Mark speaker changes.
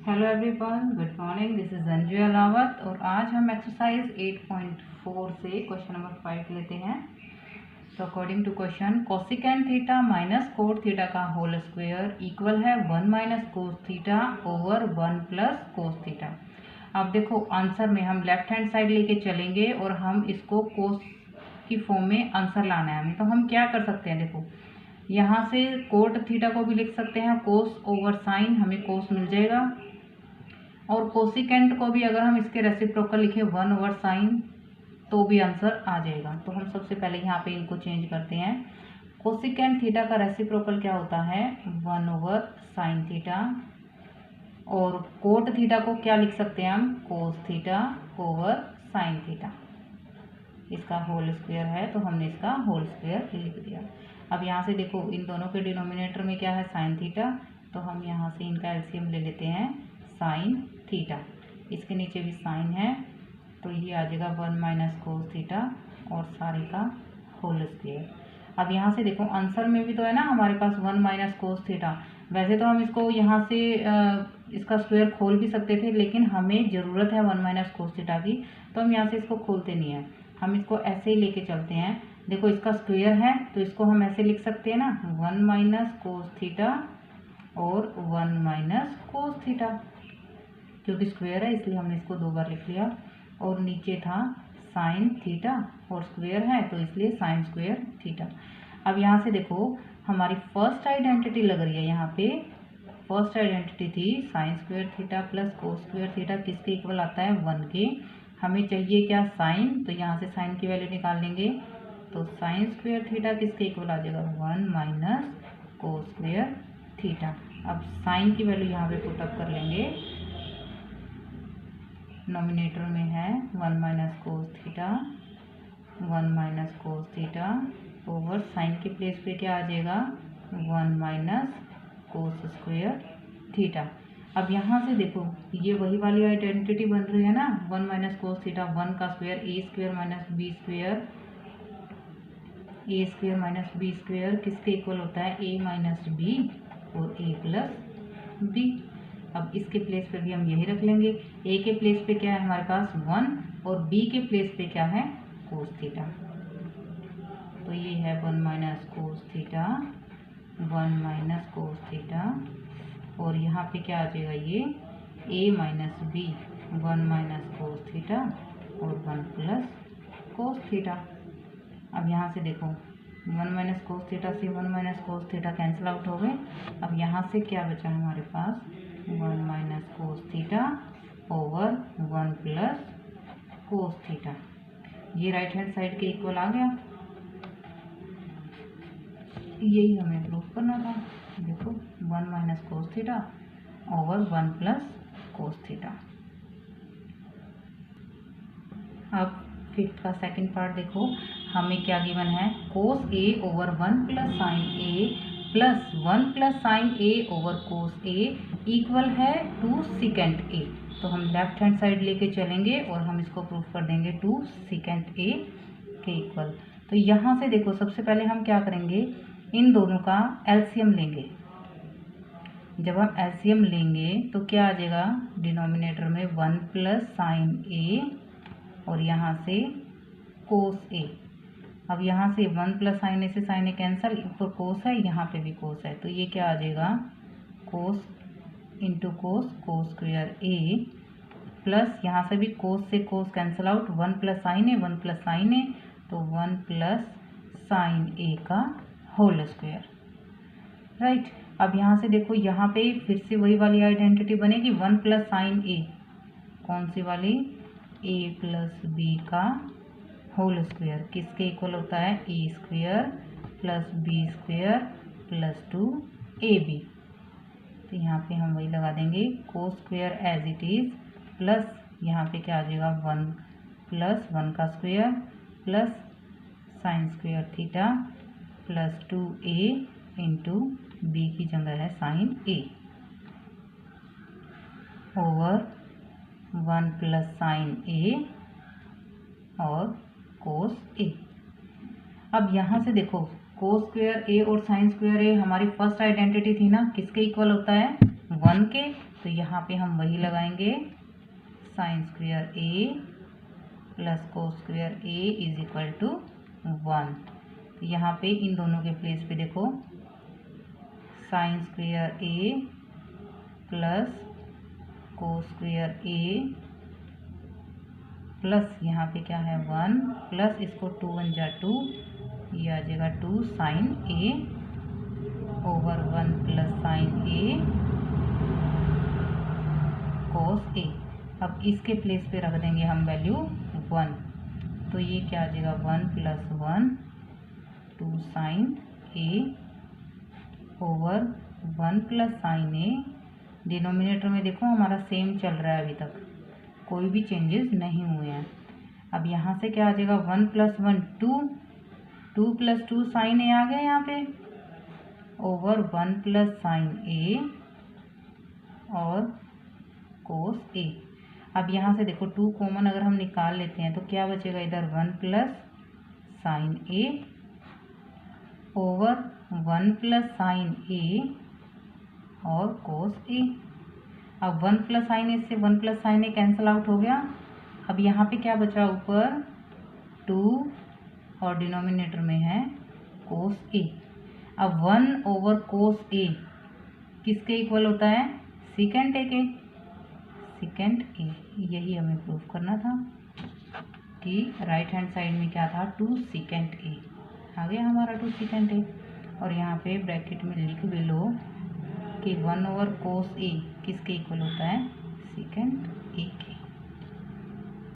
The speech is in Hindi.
Speaker 1: Hello everyone, good morning. This is Anju Ahlawat और आज हम एक्सरसाइज 8.4 से क्वेश्चन नंबर 5 लेते हैं। तो according to question, cosecant theta minus cot theta का होल स्क्वायर इक्वल है 1 minus cos theta over 1 plus cos theta. अब देखो आंसर में हम लेफ्ट हैंड साइड लेके चलेंगे और हम इसको कोस की फॉर्म में आंसर लाना है हमें। तो हम क्या कर सकते हैं, देखो यहाँ से कोट थीटा को भी लिख सकते हैं कोस ओवर साइन, हमें कोस मिल जाएगा। और कोसिकेंट को भी अगर हम इसके रेसिप्रोकल लिखे 1 ओवर साइन तो भी आंसर आ जाएगा। तो हम सबसे पहले यहाँ पे इनको चेंज करते हैं। कोसिकेंट थीटा का रेसिप्रोकल क्या होता है 1 ओवर साइन थीटा, और कोट थीटा को क्या लिख सकते हैं हम कोस थीटा ओवर साइन थीटा। इसका होल स्क्वायर है तो हमने इसका होल स्क्वायर लिख दिया। अब यहाँ से देखो इन दोनों के डिनोमिनेटर में क्या है साइन थीटा, तो हम यहाँ से इनका एलसीएम ले लेते हैं साइन थीटा। इसके नीचे भी साइन है तो ये आ जाएगा 1 माइनस कोस थीटा और सारे का होल स्क्वायर। अब यहाँ से देखो आंसर में भी तो है ना हमारे पास 1 माइनस कोस थीटा। वैसे तो हम इसको यहाँ से इसका स्क्वायर खोल भी सकते थे, लेकिन हमें ज़रूरत है 1 माइनस कोस थीटा की, तो हम यहाँ से इसको खोलते नहीं हैं, हम इसको ऐसे ही लेके चलते हैं। देखो इसका स्क्वायर है तो इसको हम ऐसे लिख सकते हैं ना 1 माइनस कोस थीटा और 1 माइनस कोस थीटा, क्योंकि स्क्वायर है इसलिए हमने इसको 2 बार लिख लिया। और नीचे था साइन थीटा और स्क्वायर है तो इसलिए साइन स्क्वायर थीटा। अब यहाँ से देखो हमारी फर्स्ट आइडेंटिटी लग रही है, यहाँ पे फर्स्ट आइडेंटिटी थी sign square theta plus cos square theta, किसके इक्वल आता है 1 के। हमें चाहिए क्या साइन, तो यहाँ से साइन की वैल्यू निकाल लेंगे। तो साइन स्क्वायर थीटा किसके इक्वल आ जाएगा 1 माइनस कोस स्क्वायर थीटा। अब साइन की वैल्यू यहाँ पे पुटअप कर लेंगे, नोमिनेटर में है 1 minus cos theta 1 minus cos theta over sine के प्लेस पे क्या आ जाएगा 1 माइनस कोस स्क्वायर थीटा। अब यहाँ से देखो ये वही वाली आइडेंटिटी बन रही है ना 1 माइनस कोस थीटा, 1 का स्क्वायर ए स्क्वायर माइनस बी स्क्वायर, ए स्क्वायर माइनस बी स्क्वायर किसके इक्वल होता है ए माइनस बी और ए प्लस बी। अब इसके प्लेस पे भी हम यही रख लेंगे, ए के प्लेस पे क्या है हमारे पास 1 और बी के प्लेस पे क्या है कोस थीटा। तो ये है 1 minus cos theta 1 minus cos theta, और यहाँ पे क्या आ जाएगा ये A minus B 1 minus cos theta और 1 प्लस कोस थीटा। अब यहाँ से देखो 1 माइनस कोस थीटा से 1 minus cos theta cancel out हो गए। अब यहाँ से क्या बचा हमारे पास 1 minus cos theta over 1 plus cos theta. ये राइट हैंड साइड के इक्वल आ गया, यही हमें प्रूफ करना था। देखो 1 minus cos theta over 1 plus cos theta. अब फिफ्थ का सेकंड पार्ट देखो, हमें क्या गिवन है कोस ए over 1 plus sine A plus 1 plus sine A over cos A equal है 2 सिकेंट ए। तो हम लेफ्ट हैंड साइड लेके चलेंगे और हम इसको प्रूफ कर देंगे 2 सिकेंट ए के इक्वल। तो यहाँ से देखो सबसे पहले हम क्या करेंगे इन दोनों का एलसीएम लेंगे। जब हम एलसीएम लेंगे तो क्या आ जाएगा डिनोमिनेटर में 1 प्लस साइन ए और यहाँ से कोस ए। अब यहाँ से 1 प्लस साइन ए से साइन ए कैंसल, ऊपर कोस है यहाँ पे भी कोस है, तो ये क्या आ जाएगा कोस into cos cos square A plus यहाँ से भी कोस से कोस कैंसल आउट 1 प्लस साइन ए 1 प्लस साइन ए, तो 1 प्लस साइन ए का होल स्क्वायर। राइट। अब यहाँ से देखो यहाँ पे फिर से वही वाली आइडेंटिटी बनेगी 1 प्लस साइन ए, कौन सी वाली ए प्लस बी का होल स्क्वायर किसके इक्वल होता है A square plus B square plus 2 A B. तो यहाँ पे हम वही लगा देंगे cos square as it is plus यहाँ पे क्या आ जाएगा 1 प्लस 1 का स्क्वायर plus sine square theta plus 2a into B की जगह है sine A over 1 plus sine A और कोस ए। अब यहाँ से देखो कोस स्क्वायर ए और साइन स्क्वायर ए हमारी फर्स्ट आइडेंटिटी थी ना, किसके इक्वल होता है 1 के, तो यहाँ पे हम वही लगाएंगे, sine square A plus cos square A is equal to 1। तो यहाँ पे इन दोनों के प्लेस पे देखो, sign square A plus cos square A plus यहाँ पे क्या है 1 प्लस इसको 2 1 जा 2, ये आ जाएगा 2 sign A over 1 plus sine ए कोस ए। अब इसके प्लेस पे रख देंगे हम वैल्यू 1, तो ये क्या आ जाएगा 1 प्लस 1 2 sign A over 1 plus sine A. Denominator में देखो हमारा सेम चल रहा है, अभी तक कोई भी चेंजेस नहीं हुए हैं। अब यहाँ से क्या आ जाएगा 1 प्लस 1 2, 2 प्लस 2 साइन ए आ गया यहाँ पे ओवर 1 प्लस साइन ए और कोस ए। अब यहाँ से देखो 2 कॉमन अगर हम निकाल लेते हैं तो क्या बचेगा इधर 1 plus sine A over 1 plus sine A और कोस ए। अब 1 प्लस साइन ए से 1 प्लस साइन ए कैंसिल आउट हो गया। अब यहाँ पे क्या बचा ऊपर 2 और डिनोमिनेटर में है कोस ए। अब 1 ओवर कोस ए किसके इक्वल होता है, सीकेंट ए के, सीकेंट ए। यही हमें प्रूव करना था कि राइट हैंड साइड में क्या था 2 सीकेंट ए आ गया हमारा 2 सीकेंट ए। और यहाँ पे ब्रैकेट में लिख भी लो कि 1 ओवर कोस ए किसके इक्वल होता है, सीकेंट ए के।